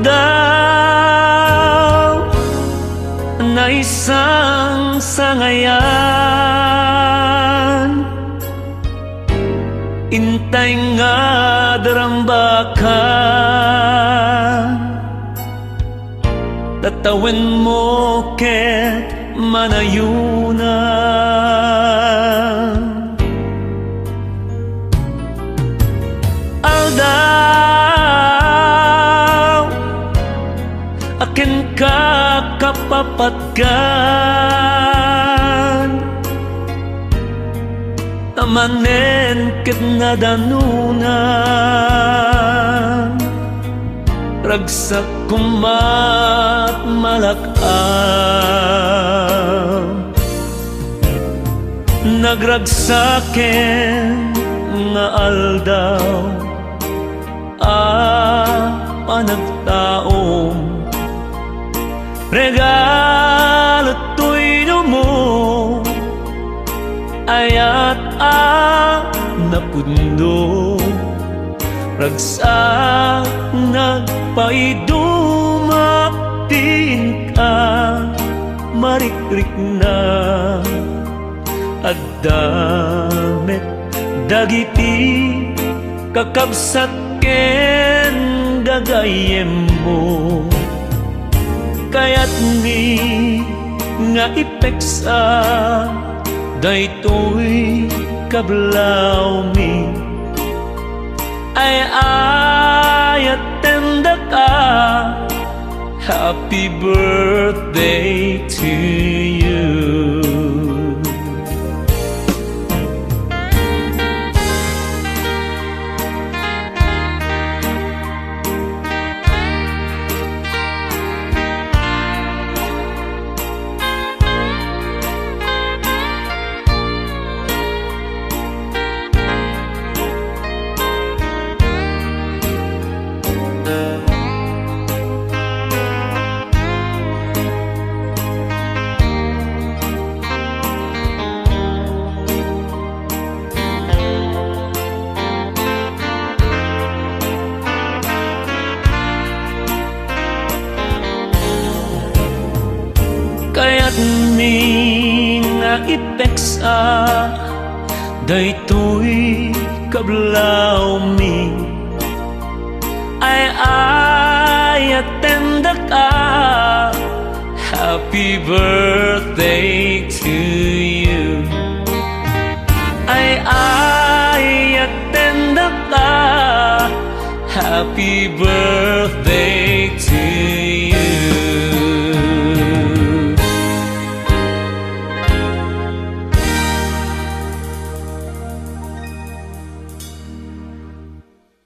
daw na isang sangayan, intay nga daramba ka, tatawin mo ket manayunan. Aldaw akin ka kapapatgan, amanen ket nadanunan, ragsak kumat malakaw, nagragsaken nga aldaw panagtaom, regalo to'y mo ayat napundo, ragsak nagpaidumaktin ka, marikrik na addamet dagiti kakabsat ken gagayem mo, kaya't ni nga ipeksa daytoy kablaw mi, ay ayaten da ka, happy birthday to you. Kaya't mi nga ipeksa daytoy kablaw mi, ay ayaten da ka, happy birthday to you. Ay ayaten da ka, happy birthday to you.